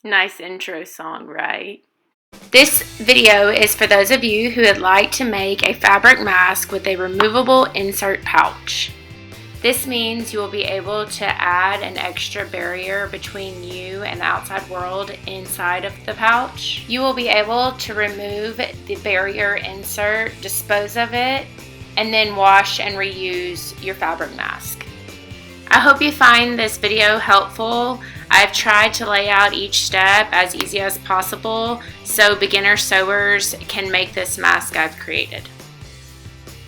Nice intro song, right? This video is for those of you who would like to make a fabric mask with a removable insert pouch. This means you will be able to add an extra barrier between you and the outside world inside of the pouch. You will be able to remove the barrier insert, dispose of it, and then wash and reuse your fabric mask. I hope you find this video helpful. I've tried to lay out each step as easy as possible so beginner sewers can make this mask I've created.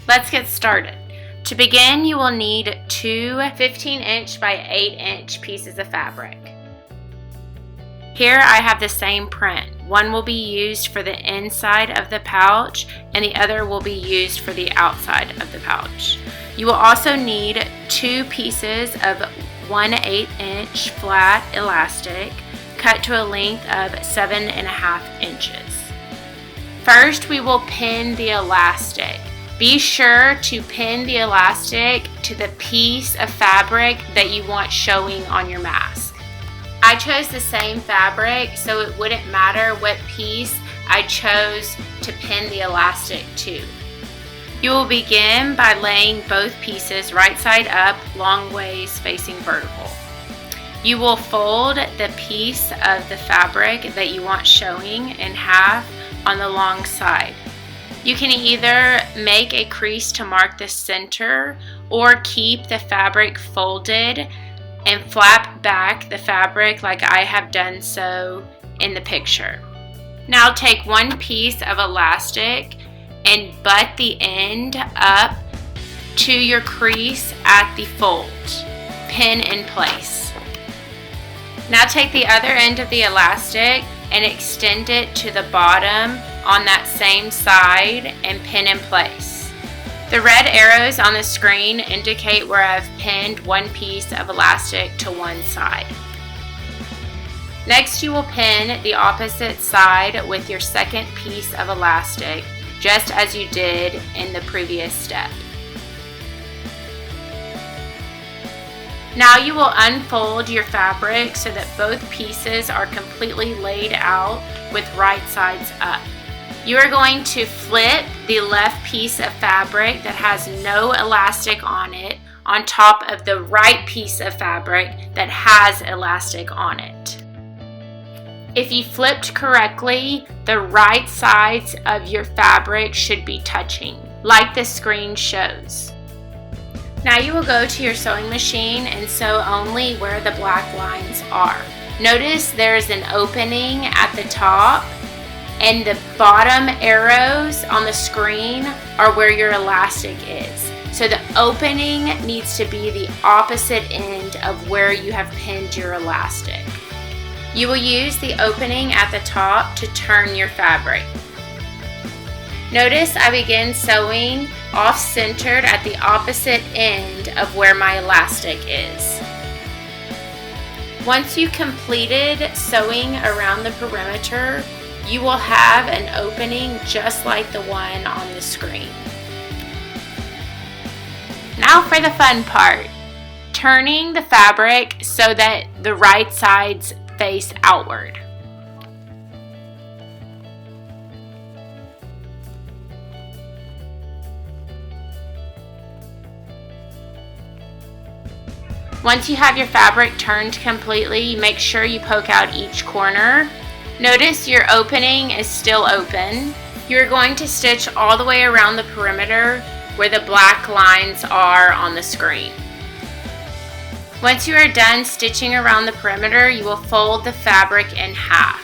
Let's get started. To begin, you will need two 15-inch by 8-inch pieces of fabric. Here I have the same print. One will be used for the inside of the pouch and the other will be used for the outside of the pouch. You will also need two pieces of 1/8-inch flat elastic cut to a length of 7.5 inches. First, we will pin the elastic. Be sure to pin the elastic to the piece of fabric that you want showing on your mask. I chose the same fabric, so it wouldn't matter what piece I chose to pin the elastic to. You will begin by laying both pieces right side up, long ways facing vertical. You will fold the piece of the fabric that you want showing in half on the long side. You can either make a crease to mark the center or keep the fabric folded and flap back the fabric like I have done so in the picture. Now take one piece of elastic and butt the end up to your crease at the fold. Pin in place. Now take the other end of the elastic and extend it to the bottom on that same side and pin in place. The red arrows on the screen indicate where I've pinned one piece of elastic to one side. Next, you will pin the opposite side with your second piece of elastic, just as you did in the previous step. Now you will unfold your fabric so that both pieces are completely laid out with right sides up. You are going to flip the left piece of fabric that has no elastic on it on top of the right piece of fabric that has elastic on it. If you flipped correctly, the right sides of your fabric should be touching, like the screen shows. Now you will go to your sewing machine and sew only where the black lines are. Notice there is an opening at the top, and the bottom arrows on the screen are where your elastic is. So the opening needs to be the opposite end of where you have pinned your elastic. You will use the opening at the top to turn your fabric. Notice I begin sewing off-centered at the opposite end of where my elastic is. Once you completed sewing around the perimeter, you will have an opening just like the one on the screen. Now for the fun part, turning the fabric so that the right sides face outward. Once you have your fabric turned completely, make sure you poke out each corner. Notice your opening is still open. You're going to stitch all the way around the perimeter where the black lines are on the screen. Once you are done stitching around the perimeter, you will fold the fabric in half.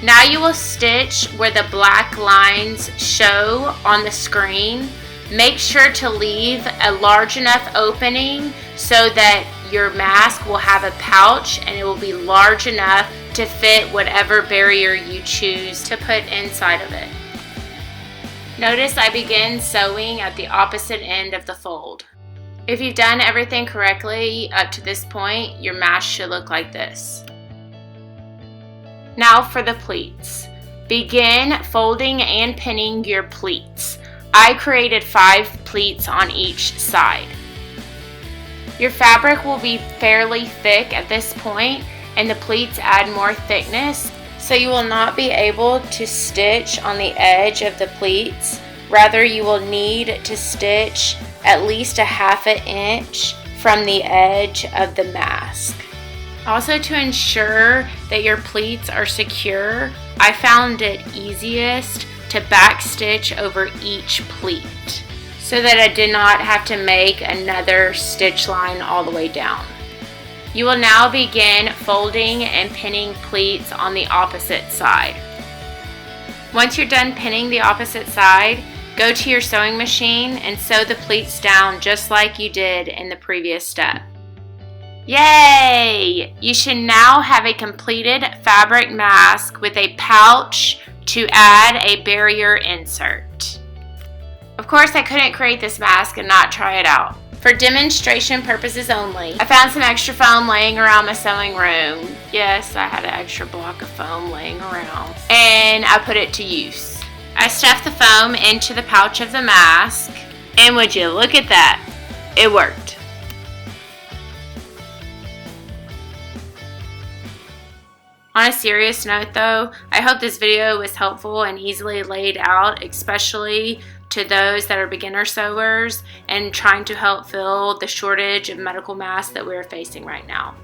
Now you will stitch where the black lines show on the screen. Make sure to leave a large enough opening so that your mask will have a pouch and it will be large enough to fit whatever barrier you choose to put inside of it. Notice I begin sewing at the opposite end of the fold. If you've done everything correctly up to this point, your mask should look like this. Now for the pleats. Begin folding and pinning your pleats. I created 5 pleats on each side. Your fabric will be fairly thick at this point, and the pleats add more thickness, so you will not be able to stitch on the edge of the pleats. Rather, you will need to stitch at least a ½ inch from the edge of the mask. Also, to ensure that your pleats are secure, I found it easiest to backstitch over each pleat so that I did not have to make another stitch line all the way down. You will now begin folding and pinning pleats on the opposite side. Once you're done pinning the opposite side, go to your sewing machine and sew the pleats down just like you did in the previous step. Yay! You should now have a completed fabric mask with a pouch to add a barrier insert. Of course, I couldn't create this mask and not try it out. For demonstration purposes only, I found some extra foam laying around my sewing room. Yes, I had an extra block of foam laying around, and I put it to use. I stuffed the foam into the pouch of the mask, and would you look at that? It worked. On a serious note though, I hope this video was helpful and easily laid out, especially to those that are beginner sewers and trying to help fill the shortage of medical masks that we're facing right now.